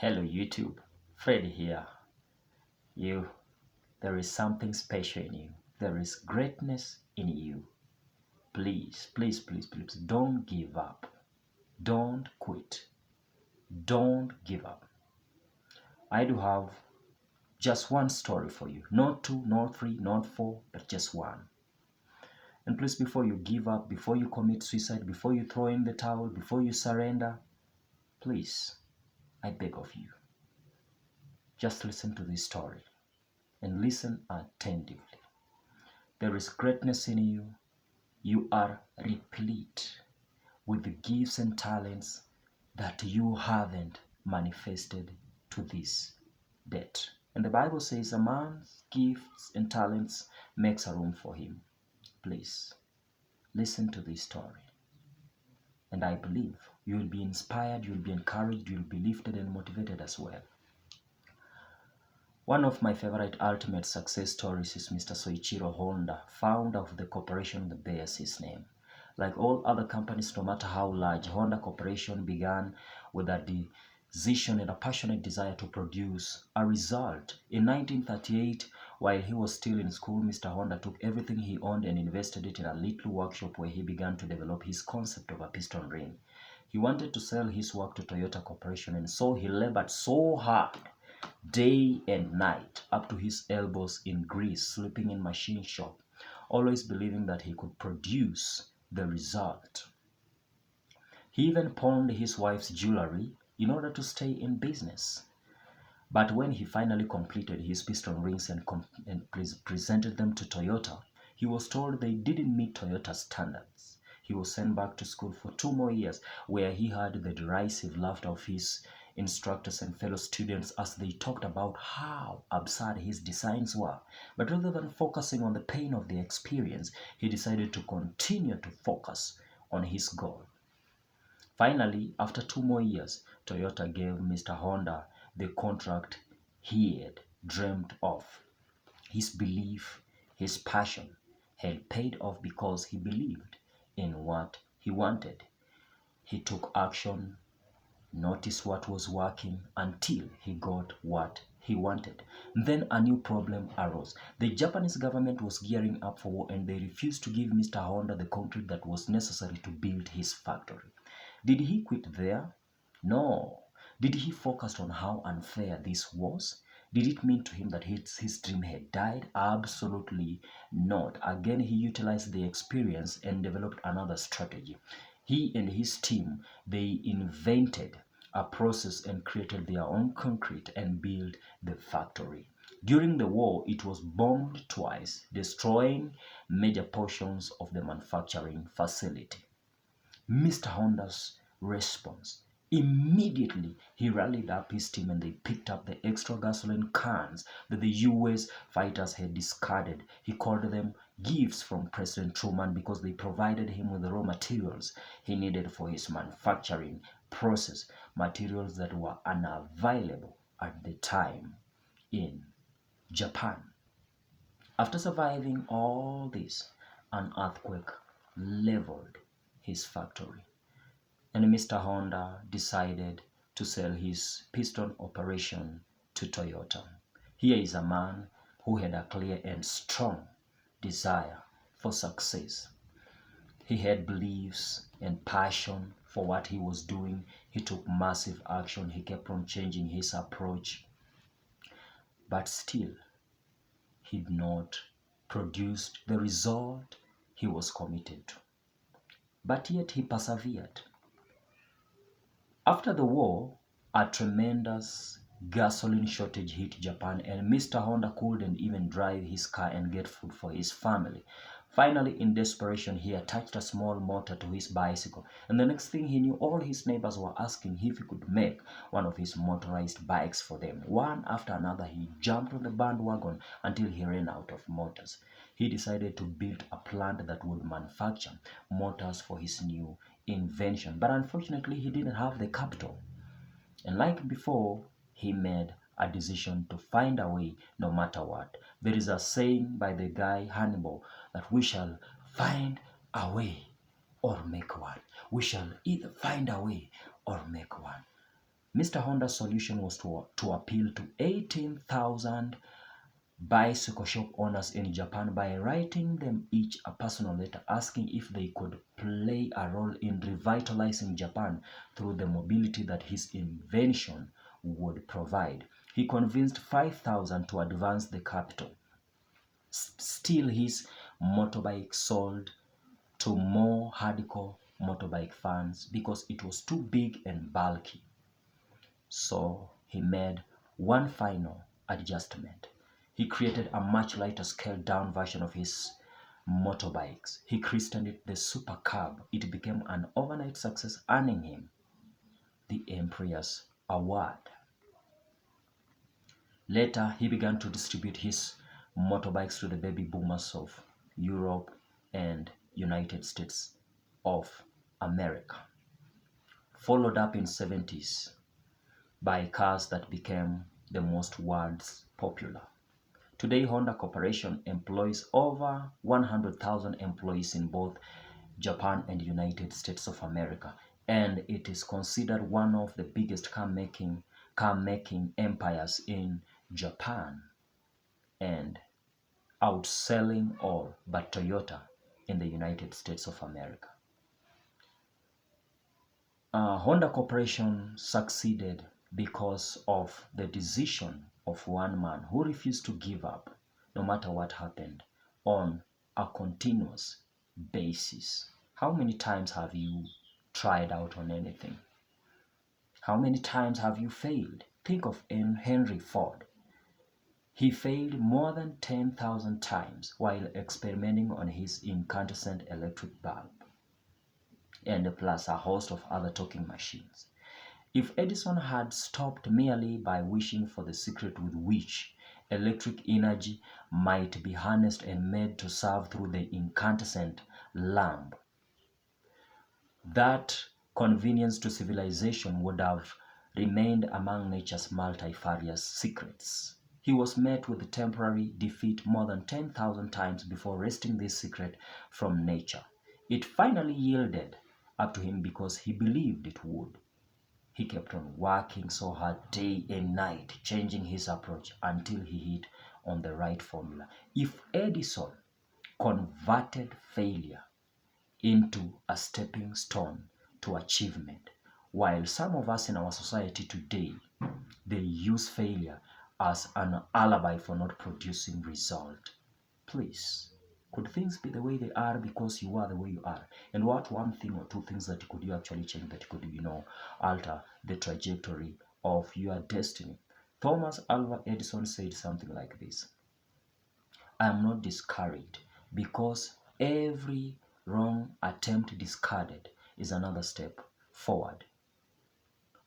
Hello YouTube, Freddy here. You, there is something special in you. There is greatness in you. Please, please, please, please, don't give up. Don't quit. Don't give up. I do have just one story for you. Not two, not three, not four, but just one. And please, before you give up, before you commit suicide, before you throw in the towel, before you surrender, please, I beg of you, just listen to this story and listen attentively. There is greatness in you. You are replete with the gifts and talents that you haven't manifested to this date. And the Bible says a man's gifts and talents makes a room for him. Please, listen to this story. And I believe you will be inspired, you will be encouraged, you will be lifted and motivated as well. One of my favorite ultimate success stories is Mr. Soichiro Honda, founder of the corporation that bears his name. Like all other companies, no matter how large, Honda Corporation began with a decision and a passionate desire to produce a result. In 1938, while he was still in school, Mr. Honda took everything he owned and invested it in a little workshop where he began to develop his concept of a piston ring. He wanted to sell his work to Toyota Corporation, and so he labored so hard day and night, up to his elbows in grease, sleeping in machine shop, always believing that he could produce the result. He even pawned his wife's jewelry in order to stay in business. But when he finally completed his piston rings and presented them to Toyota, he was told they didn't meet Toyota's standards. He was sent back to school for 2 more years, where he heard the derisive laughter of his instructors and fellow students as they talked about how absurd his designs were. But rather than focusing on the pain of the experience, he decided to continue to focus on his goal. Finally, after 2 more years, Toyota gave Mr. Honda the contract he had dreamed of. His belief, his passion had paid off because he believed in what he wanted. He took action, noticed what was working until he got what he wanted. Then a new problem arose. The Japanese government was gearing up for war, and they refused to give Mr. Honda the concrete that was necessary to build his factory. Did he quit there? No. Did he focus on how unfair this was? Did it mean to him that his dream had died? Absolutely not. Again, he utilized the experience and developed another strategy. He and his team, they invented a process and created their own concrete and built the factory. During the war, it was bombed twice, destroying major portions of the manufacturing facility. Mr. Honda's response. Immediately, he rallied up his team and they picked up the extra gasoline cans that the US fighters had discarded. He called them gifts from President Truman because they provided him with the raw materials he needed for his manufacturing process, materials that were unavailable at the time in Japan. After surviving all this, an earthquake leveled his factory, and Mr. Honda decided to sell his piston operation to Toyota. Here is a man who had a clear and strong desire for success. He had beliefs and passion for what he was doing. He took massive action. He kept on changing his approach. But still, he did not produce the result he was committed to. But yet he persevered. After the war, a tremendous gasoline shortage hit Japan, and Mr. Honda couldn't even drive his car and get food for his family. Finally, in desperation, he attached a small motor to his bicycle, and the next thing he knew, all his neighbors were asking if he could make one of his motorized bikes for them. One after another, he jumped on the bandwagon until he ran out of motors. He decided to build a plant that would manufacture motors for his new invention, but unfortunately, he didn't have the capital. And like before, he made a decision to find a way no matter what. There is a saying by the guy Hannibal that we shall find a way or make one. We shall either find a way or make one. Mr. Honda's solution was to appeal to 18,000 bicycle shop owners in Japan by writing them each a personal letter asking if they could play a role in revitalizing Japan through the mobility that his invention would provide. He convinced 5,000 to advance the capital. Still, his motorbike sold to more hardcore motorbike fans because it was too big and bulky. So he made one final adjustment. He created a much lighter scaled down version of his motorbikes. He christened it the Super Cub. It became an overnight success, earning him the Emperor's Award. Later, he began to distribute his motorbikes to the baby boomers of Europe and United States of America. Followed up in 70s by cars that became the most world's popular. Today, Honda Corporation employs over 100,000 employees in both Japan and United States of America, and it is considered one of the biggest car-making empires in Japan, and outselling all but Toyota in the United States of America. Honda Corporation succeeded because of the decision of one man who refused to give up no matter what happened on a continuous basis. How many times have you tried out on anything? How many times have you failed? Think of Henry Ford. He failed more than 10,000 times while experimenting on his incandescent electric bulb, and plus a host of other talking machines. If Edison had stopped merely by wishing for the secret with which electric energy might be harnessed and made to serve through the incandescent lamp, that convenience to civilization would have remained among nature's multifarious secrets. He was met with temporary defeat more than 10,000 times before wresting this secret from nature. It finally yielded up to him because he believed it would. He kept on working so hard day and night, changing his approach until he hit on the right formula. If Edison converted failure into a stepping stone to achievement, while some of us in our society today, they use failure as an alibi for not producing result. Please, could things be the way they are because you are the way you are? And what one thing or two things that could you actually change that could, alter the trajectory of your destiny? Thomas Alva Edison said something like this: I am not discouraged because every wrong attempt discarded is another step forward.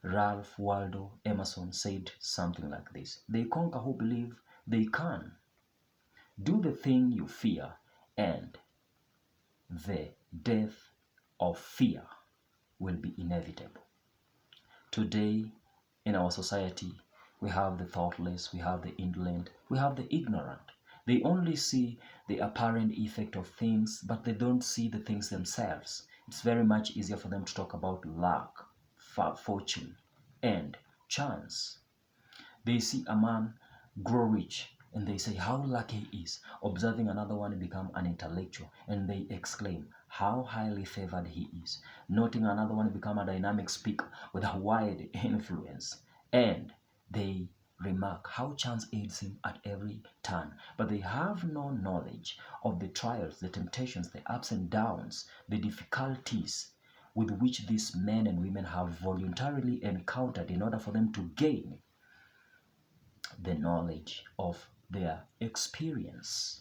Ralph Waldo Emerson said something like this: they conquer who believe they can. Do the thing you fear, and the death of fear will be inevitable. Today, in our society, we have the thoughtless, we have the indolent, we have the ignorant. They only see the apparent effect of things, but they don't see the things themselves. It's very much easier for them to talk about luck, fortune, and chance. They see a man grow rich and they say how lucky he is, observing another one become an intellectual, and they exclaim how highly favored he is, noting another one become a dynamic speaker with a wide influence, and they remark how chance aids him at every turn. But they have no knowledge of the trials, the temptations, the ups and downs, the difficulties with which these men and women have voluntarily encountered in order for them to gain the knowledge of their experience.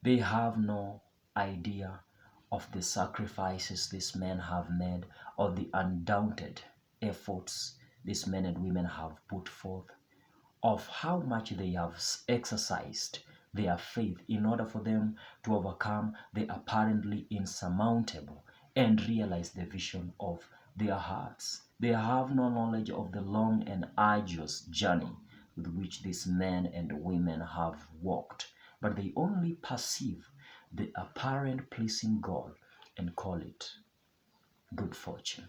They have no idea of the sacrifices these men have made, or the undaunted efforts these men and women have put forth, of how much they have exercised their faith in order for them to overcome the apparently insurmountable and realize the vision of their hearts. They have no knowledge of the long and arduous journey with which these men and women have walked, but they only perceive the apparent pleasing goal and call it good fortune.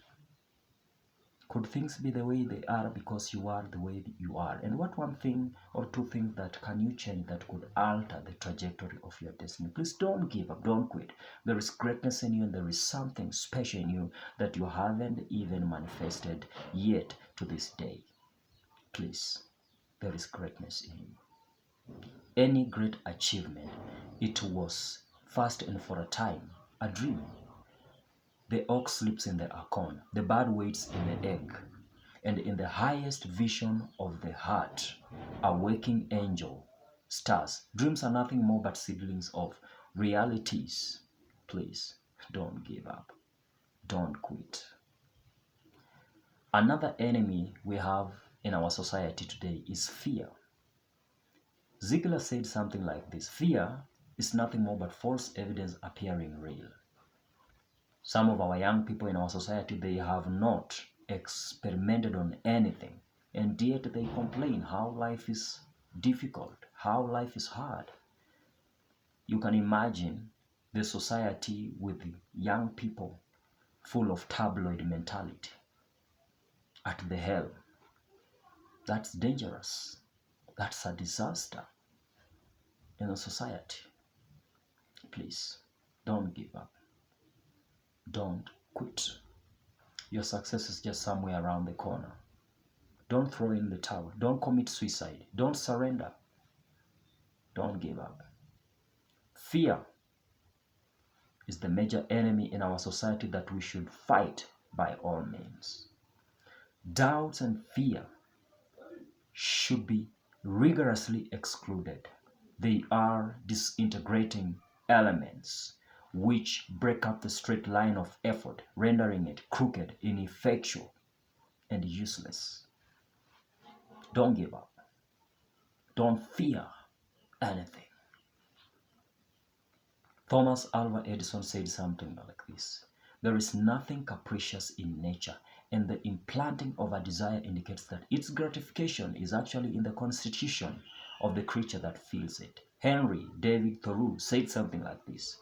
Could things be the way they are because you are the way you are? And what one thing or two things that can you change that could alter the trajectory of your destiny? Please don't give up, don't quit. There is greatness in you and there is something special in you that you haven't even manifested yet to this day. Please, there is greatness in you. Any great achievement, it was first and for a time a dream. The ox sleeps in the acorn, the bird waits in the egg, and in the highest vision of the heart, a waking angel stars. Dreams are nothing more but seedlings of realities. Please, don't give up. Don't quit. Another enemy we have in our society today is fear. Ziegler said something like this: fear is nothing more but false evidence appearing real. Some of our young people in our society, they have not experimented on anything, and yet they complain how life is difficult, how life is hard. You can imagine the society with young people full of tabloid mentality at the helm. That's dangerous. That's a disaster in a society. Please, don't give up. Don't quit. Your success is just somewhere around the corner. Don't throw in the towel. Don't commit suicide. Don't surrender. Don't give up. Fear is the major enemy in our society that we should fight by all means. Doubts and fear should be rigorously excluded. They are disintegrating elements which break up the straight line of effort, rendering it crooked, ineffectual, and useless. Don't give up. Don't fear anything. Thomas Alva Edison said something like this: there is nothing capricious in nature, and the implanting of a desire indicates that its gratification is actually in the constitution of the creature that feels it. Henry David Thoreau said something like this: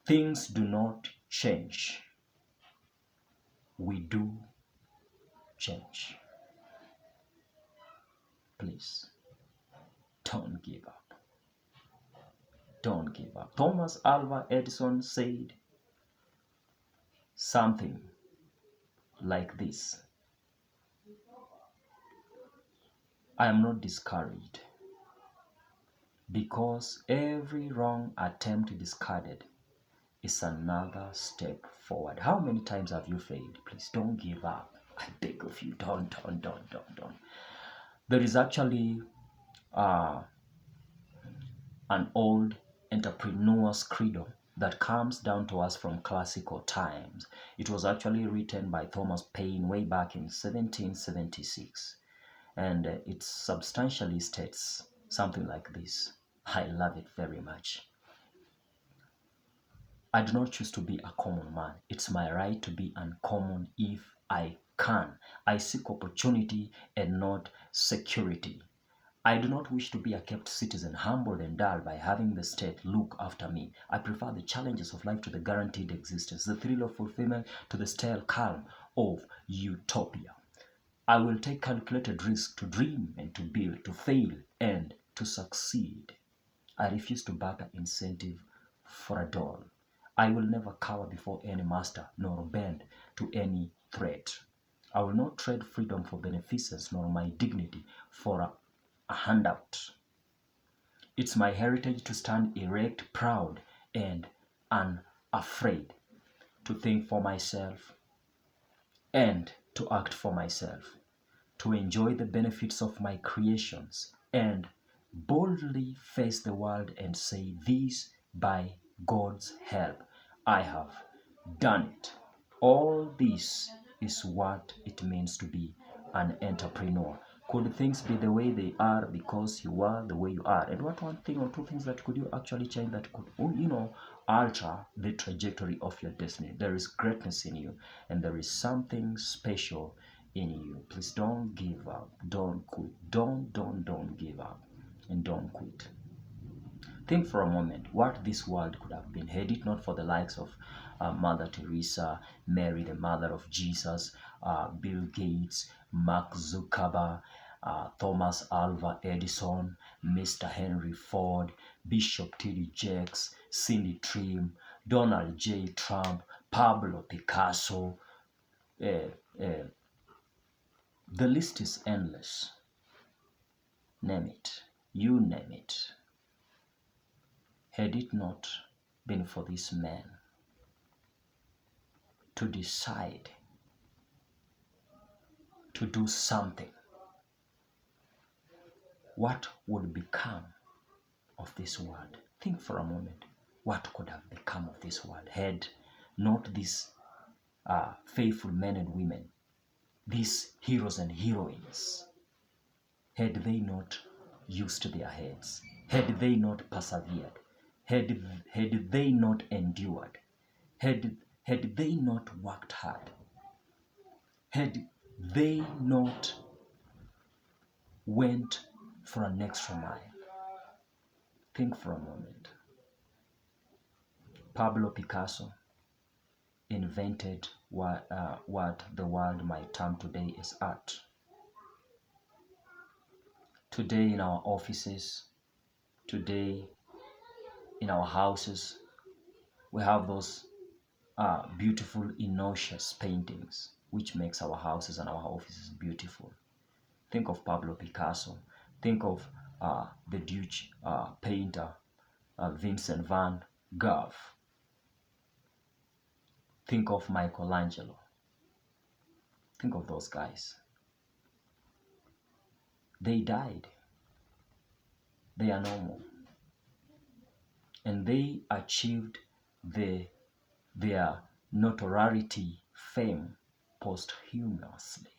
things do not change. We do change. Please, don't give up. Don't give up. Thomas Alva Edison said something like this: I am not discouraged, because every wrong attempt discarded is another step forward. How many times have you failed? Please don't give up. I beg of you, don't. There is actually an old entrepreneur's credo that comes down to us from classical times. It was actually written by Thomas Paine way back in 1776. And it substantially states something like this. I love it very much. I do not choose to be a common man. It's my right to be uncommon if I can. I seek opportunity and not security. I do not wish to be a kept citizen, humbled and dull by having the state look after me. I prefer the challenges of life to the guaranteed existence, the thrill of fulfillment to the stale calm of utopia. I will take calculated risks to dream and to build, to fail and to succeed. I refuse to barter incentive for a doll. I will never cower before any master, nor bend to any threat. I will not trade freedom for beneficence, nor my dignity for a handout. It's my heritage to stand erect, proud, and unafraid, to think for myself and to act for myself, to enjoy the benefits of my creations, and boldly face the world and say, this by God's help, I have done it. All this is what it means to be an entrepreneur. Could things be the way they are because you are the way you are? And what one thing or two things that could you actually change that could, alter the trajectory of your destiny? There is greatness in you, and there is something special in you. Please don't give up. Don't quit. Don't give up, and don't quit. Think for a moment what this world could have been had it not for the likes of Mother Teresa, Mary, the mother of Jesus, Bill Gates, Mark Zuckerberg, Thomas Alva Edison, Mr. Henry Ford, Bishop T.D. Jakes, Cindy Trim, Donald J. Trump, Pablo Picasso. The list is endless. Name it. You name it. Had it not been for this man to decide to do something, what would become of this world? Think for a moment. What could have become of this world had not these faithful men and women, these heroes and heroines, had they not used their heads, had they not persevered, had they not endured, had they not worked hard, had they not went for an extra mile? Think for a moment. Pablo Picasso invented what the world might term today as art. Today in our offices, today in our houses, we have those beautiful innocuous paintings which makes our houses and our offices beautiful. Think of Pablo Picasso. Think of the Dutch painter Vincent van Gogh. Think of Michelangelo. Think of those guys. They died. They are normal. And they achieved their notoriety, fame, posthumously.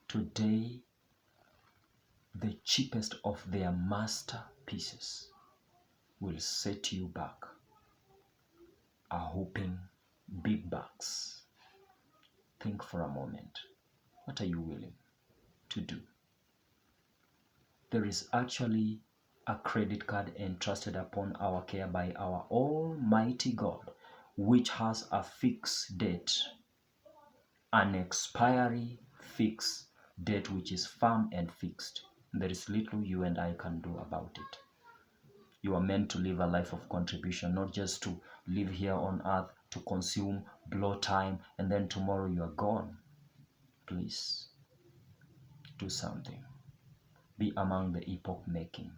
Today, the cheapest of their masterpieces will set you back a whopping big bucks. Think for a moment. What are you willing to do? There is actually a credit card entrusted upon our care by our Almighty God, which has a fixed date, an expiry fixed date which is firm and fixed. There is little you and I can do about it. You are meant to live a life of contribution, not just to live here on earth, to consume, blow time, and then tomorrow you are gone. Please, do something. Be among the epoch making.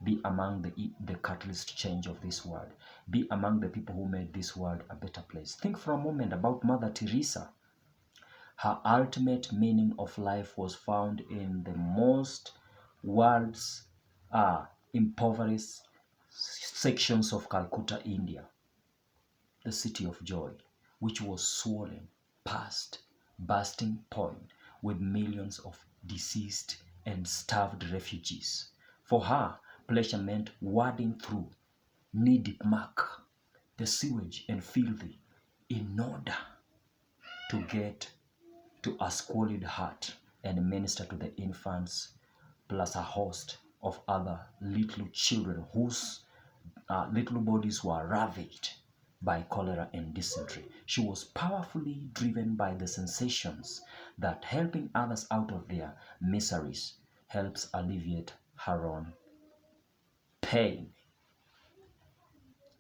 Be among the catalyst change of this world. Be among the people who made this world a better place. Think for a moment about Mother Teresa. Her ultimate meaning of life was found in the most world's impoverished sections of Calcutta, India, the city of joy, which was swollen past bursting point with millions of deceased and starved refugees. For her, pleasure meant wading through knee-deep muck, the sewage and filthy, in order to get to a squalid hut and minister to the infants, plus a host of other little children whose little bodies were ravaged by cholera and dysentery. She was powerfully driven by the sensations that helping others out of their miseries helps alleviate her own pain.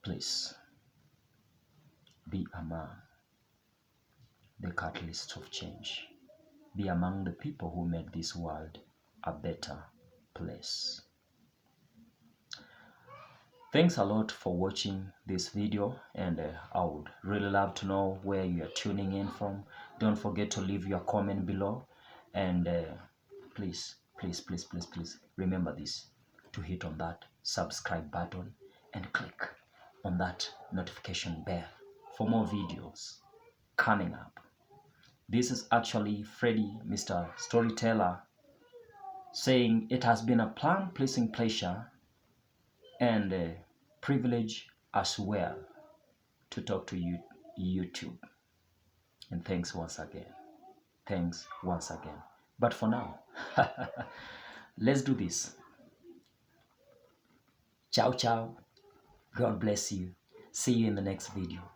Please, be among the catalysts of change. Be among the people who made this world a better place. Thanks a lot for watching this video, and I would really love to know where you are tuning in from. Don't forget to leave your comment below, and please remember this, to hit on that subscribe button and click on that notification bell for more videos coming up. This is actually Freddy, Mr. Storyteller, saying it has been a pleasing pleasure and a privilege as well to talk to you, YouTube. And thanks once again. Thanks once again. But for now, let's do this. Ciao, ciao. God bless you. See you in the next video.